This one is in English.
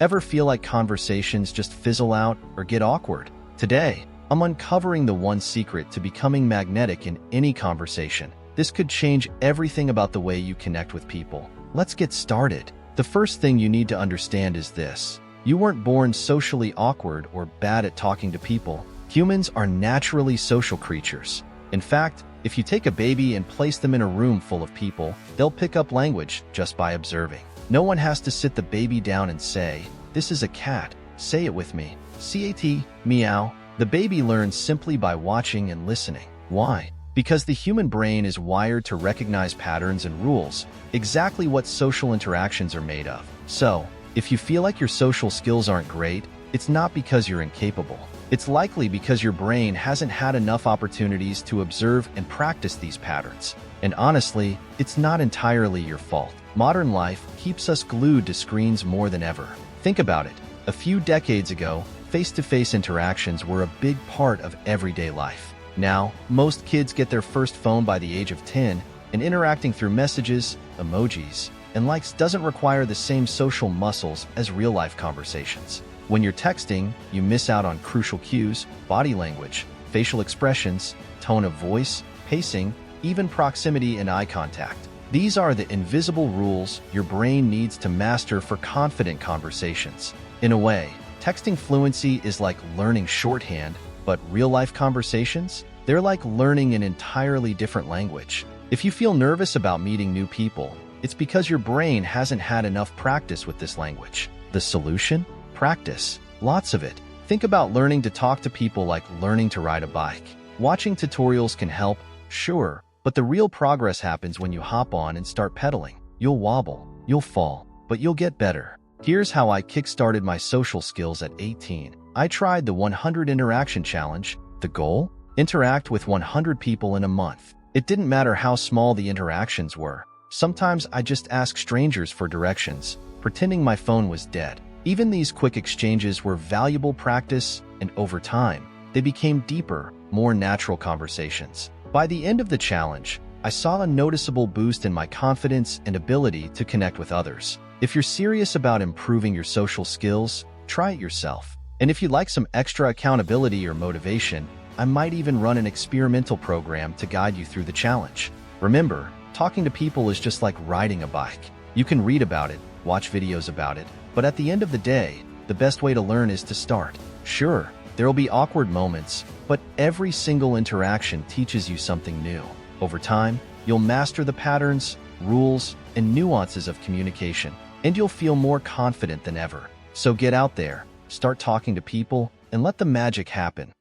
Ever feel like conversations just fizzle out or get awkward? Today, I'm uncovering the one secret to becoming magnetic in any conversation. This could change everything about the way you connect with people. Let's get started. The first thing you need to understand is this. You weren't born socially awkward or bad at talking to people. Humans are naturally social creatures. In fact, if you take a baby and place them in a room full of people, they'll pick up language just by observing. No one has to sit the baby down and say, "This is a cat. Say it with me. Cat, meow." The baby learns simply by watching and listening. Why? Because the human brain is wired to recognize patterns and rules, exactly what social interactions are made of. So, if you feel like your social skills aren't great, it's not because you're incapable. It's likely because your brain hasn't had enough opportunities to observe and practice these patterns. And honestly, it's not entirely your fault. Modern life keeps us glued to screens more than ever. Think about it. A few decades ago, face-to-face interactions were a big part of everyday life. Now, most kids get their first phone by the age of 10, and interacting through messages, emojis, and likes doesn't require the same social muscles as real-life conversations. When you're texting, you miss out on crucial cues, body language, facial expressions, tone of voice, pacing, even proximity and eye contact. These are the invisible rules your brain needs to master for confident conversations. In a way, texting fluency is like learning shorthand, but real-life conversations? They're like learning an entirely different language. If you feel nervous about meeting new people, it's because your brain hasn't had enough practice with this language. The solution? Practice. Lots of it. Think about learning to talk to people like learning to ride a bike. Watching tutorials can help, sure, but the real progress happens when you hop on and start pedaling. You'll wobble, you'll fall, but you'll get better. Here's how I kickstarted my social skills at 18. I tried the 100 interaction challenge. The goal? Interact with 100 people in a month. It didn't matter how small the interactions were. Sometimes I just asked strangers for directions, pretending my phone was dead. Even these quick exchanges were valuable practice, and over time, they became deeper, more natural conversations. By the end of the challenge, I saw a noticeable boost in my confidence and ability to connect with others. If you're serious about improving your social skills, try it yourself. And if you'd like some extra accountability or motivation, I might even run an experimental program to guide you through the challenge. Remember, talking to people is just like riding a bike. You can read about it, watch videos about it, but at the end of the day, the best way to learn is to start. Sure, there'll be awkward moments, but every single interaction teaches you something new. Over time, you'll master the patterns, rules, and nuances of communication, and you'll feel more confident than ever. So get out there, start talking to people, and let the magic happen.